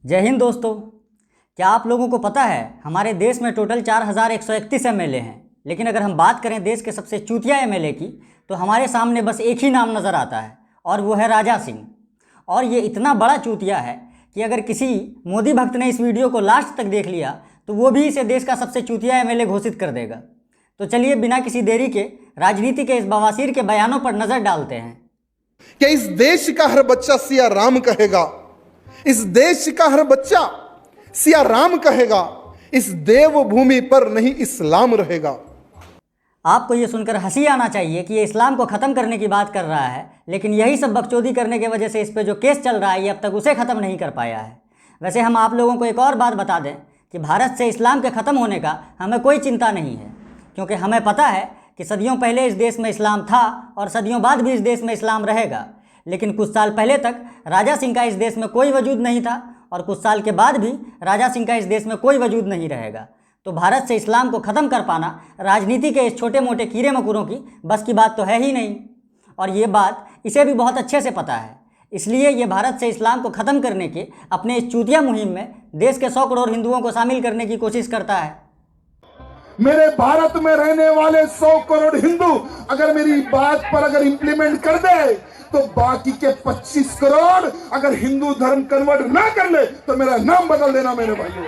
जय हिंद दोस्तों। क्या आप लोगों को पता है हमारे देश में टोटल 4131 एमएलए हैं, लेकिन अगर हम बात करें देश के सबसे चूतिया एमएलए की तो हमारे सामने बस एक ही नाम नज़र आता है और वो है राजा सिंह। और ये इतना बड़ा चूतिया है कि अगर किसी मोदी भक्त ने इस वीडियो को लास्ट तक देख लिया तो वो भी इसे देश का सबसे चूतिया एमएलए घोषित कर देगा। तो चलिए बिना किसी देरी के राजनीति के इस बवासीर के बयानों पर नज़र डालते हैं। कि इस देश का हर बच्चा सिया राम कहेगा, इस देश का हर बच्चा सिया राम कहेगा, इस देवभूमि पर नहीं इस्लाम रहेगा। आपको ये सुनकर हंसी आना चाहिए कि ये इस्लाम को ख़त्म करने की बात कर रहा है, लेकिन यही सब बकचोदी करने की वजह से इस पे जो केस चल रहा है ये अब तक उसे ख़त्म नहीं कर पाया है। वैसे हम आप लोगों को एक और बात बता दें कि भारत से इस्लाम के ख़त्म होने का हमें कोई चिंता नहीं है, क्योंकि हमें पता है कि सदियों पहले इस देश में इस्लाम था और सदियों बाद भी इस देश में इस्लाम रहेगा। लेकिन कुछ साल पहले तक राजा सिंह का इस देश में कोई वजूद नहीं था और कुछ साल के बाद भी राजा सिंह का इस देश में कोई वजूद नहीं रहेगा। तो भारत से इस्लाम को ख़त्म कर पाना राजनीति के इस छोटे मोटे कीड़े मकोड़ों की बस की बात तो है ही नहीं, और ये बात इसे भी बहुत अच्छे से पता है। इसलिए ये भारत से इस्लाम को ख़त्म करने के अपने इस चूतिया मुहिम में देश के 100 करोड़ हिंदुओं को शामिल करने की कोशिश करता है। मेरे भारत में रहने वाले 100 करोड़ हिंदू अगर मेरी बात पर अगर इंप्लीमेंट कर दे तो बाकी के 25 करोड़ अगर हिंदू धर्म कन्वर्ट ना कर ले तो मेरा नाम बदल देना मेरे भाइयों।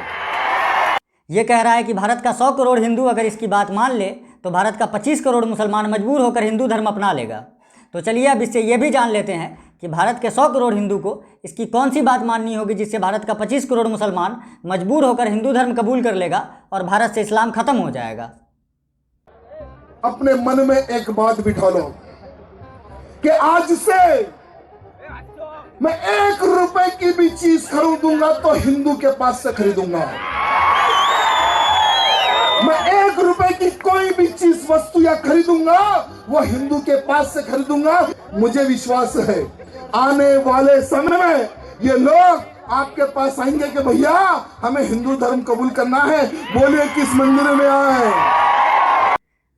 ये कह रहा है कि भारत का 100 करोड़ हिंदू अगर इसकी बात मान ले तो भारत का 25 करोड़ मुसलमान मजबूर होकर हिंदू धर्म अपना लेगा। तो चलिए अब इससे ये भी जान लेते हैं कि भारत के 100 करोड़ हिंदू को इसकी कौन सी बात माननी होगी जिससे भारत का 25 करोड़ मुसलमान मजबूर होकर हिंदू धर्म कबूल कर लेगा और भारत से इस्लाम खत्म हो जाएगा। अपने मन में एक बात बिठा लो कि आज से मैं 1 रुपए की भी चीज खरीदूंगा तो हिंदू के पास से खरीदूंगा। मैं 1 रुपए की कोई भी चीज वस्तु या खरीदूंगा वो हिंदू के पास से खरीदूंगा। मुझे विश्वास है आने वाले समय में ये लोग आपके पास आएंगे कि भैया हमें हिंदू धर्म कबूल करना है, बोलिए किस मंदिर में आए।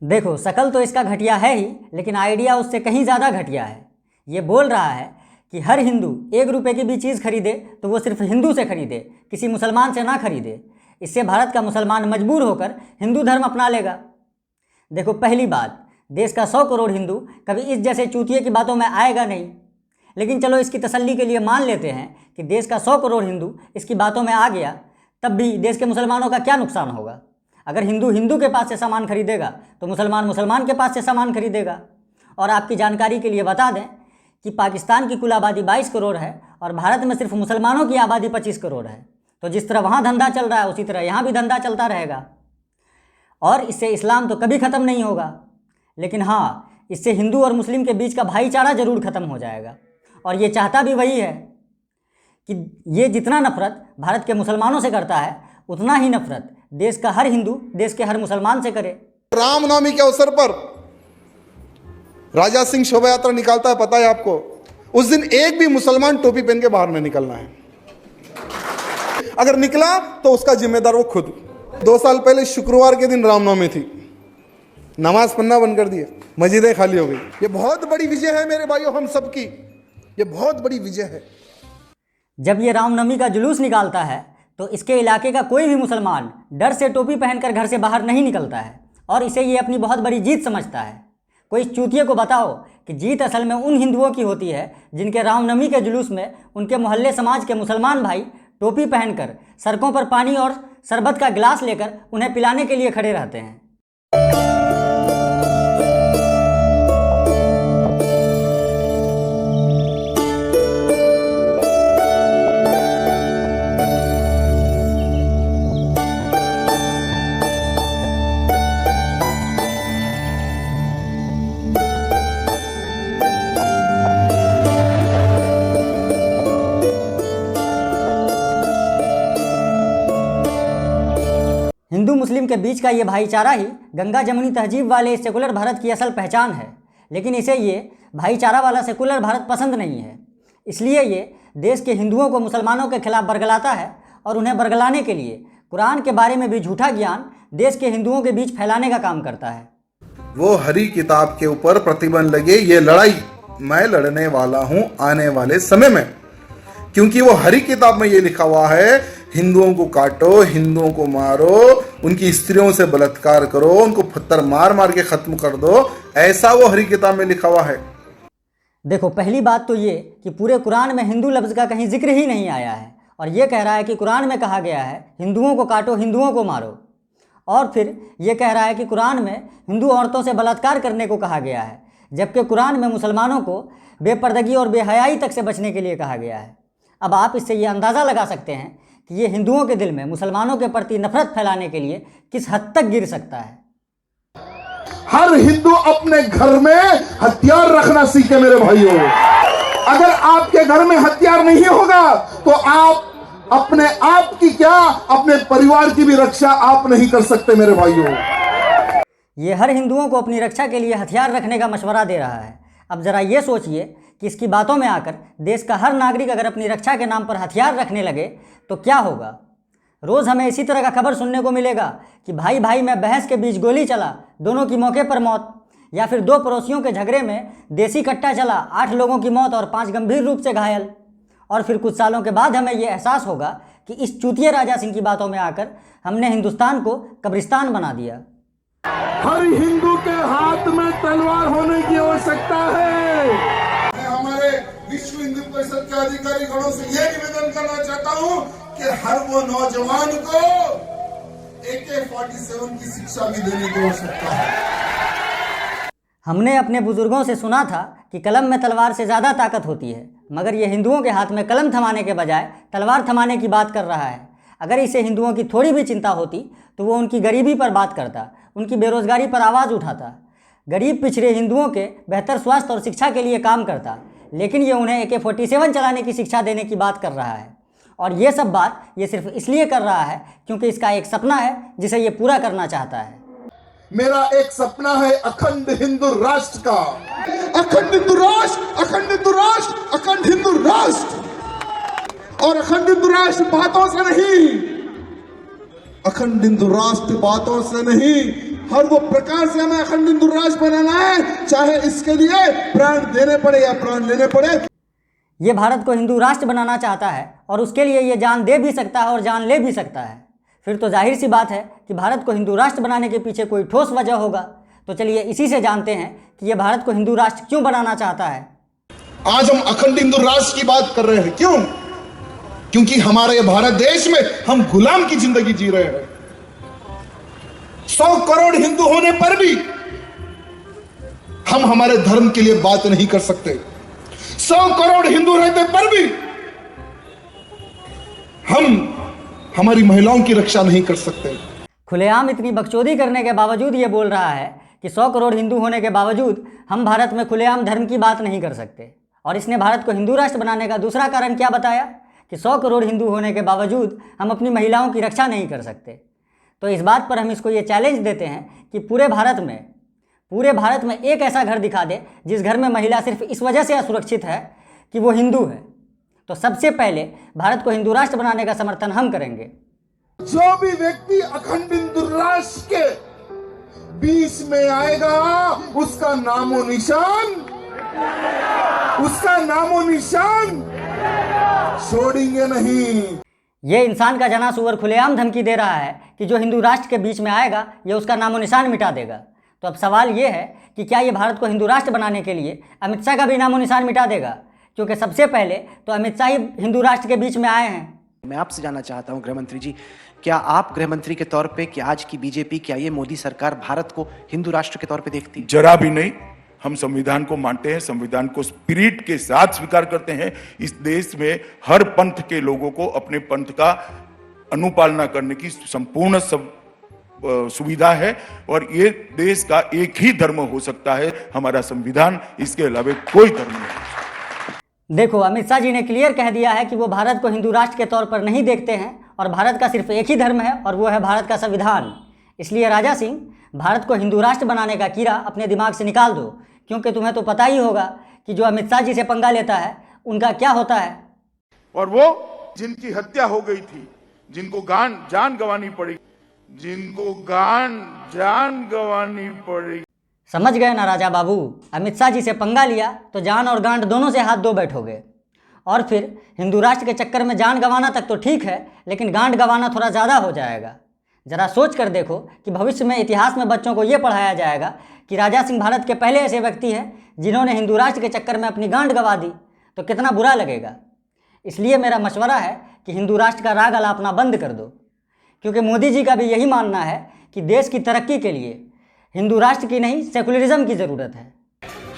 देखो शकल तो इसका घटिया है ही, लेकिन आइडिया उससे कहीं ज़्यादा घटिया है। ये बोल रहा है कि हर हिंदू 1 रुपए की भी चीज़ खरीदे तो वो सिर्फ हिंदू से खरीदे, किसी मुसलमान से ना खरीदे। इससे भारत का मुसलमान मजबूर होकर हिंदू धर्म अपना लेगा। देखो पहली बात, देश का 100 करोड़ हिंदू कभी इस जैसे चूतिए की बातों में आएगा नहीं, लेकिन चलो इसकी तसल्ली के लिए मान लेते हैं कि देश का 100 करोड़ हिंदू इसकी बातों में आ गया, तब भी देश के मुसलमानों का क्या नुकसान होगा। अगर हिंदू हिंदू के पास से सामान खरीदेगा तो मुसलमान मुसलमान के पास से सामान खरीदेगा। और आपकी जानकारी के लिए बता दें कि पाकिस्तान की कुल आबादी 22 करोड़ है और भारत में सिर्फ मुसलमानों की आबादी 25 करोड़ है। तो जिस तरह वहाँ धंधा चल रहा है उसी तरह यहाँ भी धंधा चलता रहेगा और इससे इस्लाम तो कभी ख़त्म नहीं होगा। लेकिन हाँ, इससे हिंदू और मुस्लिम के बीच का भाईचारा ज़रूर ख़त्म हो जाएगा। और ये चाहता भी वही है कि ये जितना नफ़रत भारत के मुसलमानों से करता है उतना ही नफ़रत देश का हर हिंदू देश के हर मुसलमान से करे। रामनवमी के अवसर पर राजा सिंह शोभा यात्रा निकालता है, पता है आपको? उस दिन एक भी मुसलमान टोपी पहन के बाहर नहीं निकलना है। अगर निकला तो उसका जिम्मेदार वो खुद। 2 साल पहले शुक्रवार के दिन रामनवमी थी, नमाज पढ़ना बंद कर दिए, मस्जिदें खाली हो गई। ये बहुत बड़ी विजय है मेरे भाइयों, हम सबकी ये बहुत बड़ी विजय है। जब ये रामनवमी का जुलूस निकालता है तो इसके इलाके का कोई भी मुसलमान डर से टोपी पहनकर घर से बाहर नहीं निकलता है और इसे ये अपनी बहुत बड़ी जीत समझता है। कोई इस चूतिए को बताओ कि जीत असल में उन हिंदुओं की होती है जिनके रामनवमी के जुलूस में उनके मोहल्ले समाज के मुसलमान भाई टोपी पहनकर सड़कों पर पानी और शरबत का गिलास लेकर उन्हें पिलाने के लिए खड़े रहते हैं। हिंदू मुस्लिम के बीच का ये भाईचारा ही गंगा जमुनी तहजीब वाले इस सेकुलर भारत की असल पहचान है। लेकिन इसे ये भाईचारा वाला सेकुलर भारत पसंद नहीं है, इसलिए ये देश के हिंदुओं को मुसलमानों के खिलाफ बरगलाता है और उन्हें बरगलाने के लिए कुरान के बारे में भी झूठा ज्ञान देश के हिंदुओं के बीच फैलाने का काम करता है। वो हरी किताब के ऊपर प्रतिबंध लगे, ये लड़ाई मैं लड़ने वाला हूं आने वाले समय में। क्योंकि वो हरी किताब में ये लिखा हुआ है, हिंदुओं को काटो, हिंदुओं को मारो, उनकी स्त्रियों से बलात्कार करो, उनको पत्थर मार मार के खत्म कर दो, ऐसा वो हरी किताब में लिखा हुआ है। देखो, पहली बात तो ये कि पूरे कुरान में हिंदू लफ्ज़ का कहीं जिक्र ही नहीं आया है, और ये कह रहा है कि कुरान में कहा गया है हिंदुओं को काटो, हिंदुओं को मारो, और फिर ये कह रहा है कि कुरान में हिंदू औरतों से बलात्कार करने को कहा गया है, जबकि कुरान में मुसलमानों को बेपर्दगी और बेहयाई तक से बचने के लिए कहा गया है। अब आप इससे ये अंदाज़ा लगा सकते हैं कि ये हिंदुओं के दिल में मुसलमानों के प्रति नफरत फैलाने के लिए किस हद तक गिर सकता है। हर हिंदू अपने घर में हथियार रखना सीखे मेरे भाइयों। अगर आपके घर में हथियार नहीं होगा तो आप अपने आप की क्या, अपने परिवार की भी रक्षा आप नहीं कर सकते मेरे भाइयों। ये हर हिंदुओं को अपनी रक्षा के लिए हथियार रखने का मशवरा दे रहा है। अब ज़रा ये सोचिए कि इसकी बातों में आकर देश का हर नागरिक अगर अपनी रक्षा के नाम पर हथियार रखने लगे तो क्या होगा। रोज़ हमें इसी तरह का खबर सुनने को मिलेगा कि भाई भाई में बहस के बीच गोली चला, दोनों की मौके पर मौत, या फिर दो पड़ोसियों के झगड़े में देसी कट्टा चला, 8 लोगों की मौत और 5 गंभीर रूप से घायल। और फिर कुछ सालों के बाद हमें ये एहसास होगा कि इस चूतिए राजा सिंह की बातों में आकर हमने हिंदुस्तान को कब्रिस्तान बना दिया। हर हिंदू के हाथ में तलवार होने की आवश्यकता है। मैं हमारे विश्व हिंदू परिषद के अधिकारी गणों से यह निवेदन करना चाहता हूं कि हर वो नौजवान को AK-47 की शिक्षा भी देने की आवश्यकता है। हमने अपने बुजुर्गों से सुना था कि कलम में तलवार से ज़्यादा ताकत होती है, मगर ये हिंदुओं के हाथ में कलम थमाने के बजाय तलवार थमाने की बात कर रहा है। अगर इसे हिंदुओं की थोड़ी भी चिंता होती तो वो उनकी गरीबी पर बात करता, उनकी बेरोजगारी पर आवाज़ उठाता, गरीब पिछड़े हिंदुओं के बेहतर स्वास्थ्य और शिक्षा के लिए काम करता। लेकिन ये उन्हें AK-47 चलाने की शिक्षा देने की बात कर रहा है, और ये सब बात ये सिर्फ इसलिए कर रहा है क्योंकि इसका एक सपना है जिसे ये पूरा करना चाहता है। मेरा एक सपना है अखंड हिंदू राष्ट्र का। अखंड हिंदू राष्ट्र, अखंड हिंदू राष्ट्र, अखंड हिंदू राष्ट्र। और अखंड हिंदू राष्ट्र बातों से नहीं, अखंड हिंदू राष्ट्र बातों से नहीं, हर वो प्रकार से हमें अखंड हिंदू राष्ट्र बनाना है, चाहे इसके लिए प्राण देने पड़े या प्राण लेने पड़े। ये भारत को हिंदू राष्ट्र बनाना चाहता है और उसके लिए ये जान दे भी सकता है और जान ले भी सकता है। फिर तो जाहिर सी बात है कि भारत को हिंदू राष्ट्र बनाने के पीछे कोई ठोस वजह होगा। तो चलिए इसी से जानते हैं कि ये भारत को हिंदू राष्ट्र क्यों बनाना चाहता है। आज हम अखंड हिंदू राष्ट्र की बात कर रहे हैं, क्यों? क्योंकि हमारे भारत देश में हम गुलाम की जिंदगी जी रहे हैं। 100 करोड़ हिंदू होने पर भी हम हमारे धर्म के लिए बात नहीं कर सकते। 100 करोड़ हिंदू रहते पर भी हम हमारी महिलाओं की रक्षा नहीं कर सकते। खुलेआम इतनी बकचोदी करने के बावजूद ये बोल रहा है कि 100 करोड़ हिंदू होने के बावजूद हम भारत में खुलेआम धर्म की बात नहीं कर सकते। और इसने भारत को हिंदू राष्ट्र बनाने का दूसरा कारण क्या बताया कि 100 करोड़ हिंदू होने के बावजूद हम अपनी महिलाओं की रक्षा नहीं कर सकते। तो इस बात पर हम इसको ये चैलेंज देते हैं कि पूरे भारत में एक ऐसा घर दिखा दे जिस घर में महिला सिर्फ इस वजह से असुरक्षित है कि वो हिंदू है। तो सबसे पहले भारत को हिंदू राष्ट्र बनाने का समर्थन हम करेंगे। जो भी व्यक्ति अखंड हिंदू राष्ट्र के बीच में आएगा उसका नामो निशान छोड़ेंगे नहीं। ये इंसान का जना सुअर खुलेआम धमकी दे रहा है कि जो हिंदू राष्ट्र के बीच में आएगा ये उसका नामो निशान मिटा देगा। तो अब सवाल ये है कि क्या ये भारत को हिंदू राष्ट्र बनाने के लिए अमित शाह का भी नामो निशान मिटा देगा, क्योंकि सबसे पहले तो अमित शाह ही हिंदू राष्ट्र के बीच में आए हैं। मैं आपसे जानना चाहता हूं गृहमंत्री जी, क्या आप गृहमंत्री के तौर पे, कि आज की बीजेपी, क्या ये मोदी सरकार भारत को हिंदू राष्ट्र के तौर पे देखती? जरा भी नहीं। हम संविधान को मानते हैं, संविधान को स्पिरिट के साथ स्वीकार करते हैं। इस देश में हर पंथ के लोगों को अपने पंथ का अनुपालना करने की संपूर्ण सुविधा है, और ये देश का एक ही धर्म हो सकता है, हमारा संविधान, इसके अलावा कोई धर्म नहीं। देखो, अमित शाह जी ने क्लियर कह दिया है कि वो भारत को हिंदू राष्ट्र के तौर पर नहीं देखते हैं और भारत का सिर्फ एक ही धर्म है और वो है भारत का संविधान। इसलिए राजा सिंह, भारत को हिंदू राष्ट्र बनाने का कीड़ा अपने दिमाग से निकाल दो, क्योंकि तुम्हें तो पता ही होगा कि जो अमित शाह जी से पंगा लेता है उनका क्या होता है। और वो जिनकी हत्या हो गई थी, जिनको जान गंवानी पड़ी। समझ गए ना राजा बाबू, अमित शाह जी से पंगा लिया तो जान और गांड दोनों से हाथ धो बैठोगे। और फिर हिंदू राष्ट्र के चक्कर में जान गंवाना तक तो ठीक है, लेकिन गांड गंवाना थोड़ा ज़्यादा हो जाएगा। ज़रा सोच कर देखो कि भविष्य में इतिहास में बच्चों को ये पढ़ाया जाएगा कि राजा सिंह भारत के पहले ऐसे व्यक्ति हैं जिन्होंने हिंदू राष्ट्र के चक्कर में अपनी गांड गंवा दी, तो कितना बुरा लगेगा। इसलिए मेरा मशवरा है कि हिंदू राष्ट्र का राग अलापना बंद कर दो, क्योंकि मोदी जी का भी यही मानना है कि देश की तरक्की के लिए हिंदू राष्ट्र की नहीं, सेकुलरिज्म की ज़रूरत है।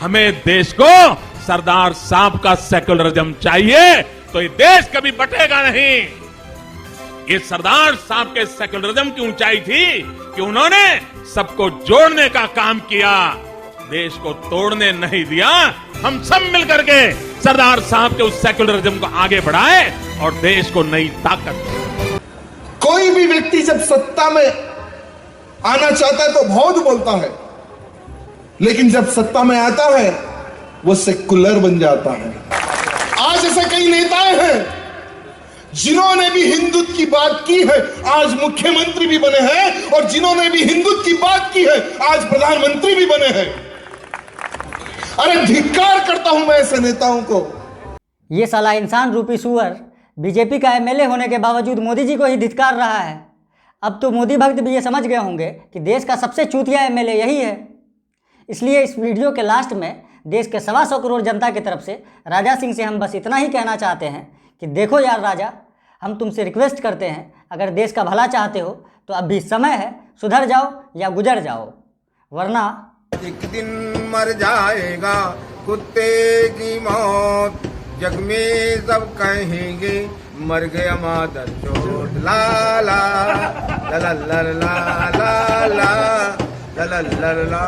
हमें देश को सरदार साहब का सेकुलरिज्म चाहिए, तो ये देश कभी बटेगा नहीं। ये सरदार साहब के सेकुलरिज्म की ऊंचाई थी कि उन्होंने सबको जोड़ने का काम किया, देश को तोड़ने नहीं दिया। हम सब मिलकर के सरदार साहब के उस सेकुलरिज्म को आगे बढ़ाए और देश को नई ताकत दें। कोई भी व्यक्ति जब सत्ता में आना चाहता है तो बहुत बोलता है, लेकिन जब सत्ता में आता है वो सेकुलर बन जाता है। आज ऐसे कई नेताएं हैं जिन्होंने भी हिंदुत्व की बात की है, आज मुख्यमंत्री भी बने हैं, और जिन्होंने भी हिंदुत्व की बात की है आज प्रधानमंत्री भी बने हैं। अरे धिक्कार करता हूं मैं ऐसे नेताओं को। ये साला इंसान रूपी सुअर बीजेपी का एमएलए होने के बावजूद मोदी जी को ही धिक्कार रहा है। अब तो मोदी भक्त भी ये समझ गए होंगे कि देश का सबसे चूतिया एमएलए यही है। इसलिए इस वीडियो के लास्ट में देश के 125 करोड़ जनता की तरफ से राजा सिंह से हम बस इतना ही कहना चाहते हैं कि देखो यार राजा, हम तुमसे रिक्वेस्ट करते हैं, अगर देश का भला चाहते हो तो अब भी समय है, सुधर जाओ या गुजर जाओ, वरना एक दिन मर जाएगा कुत्ते की मौत, जग में सब कहेंगे मर गया मादर चोट। ला ला ला ला ला ला ला ला ला ला ला ला।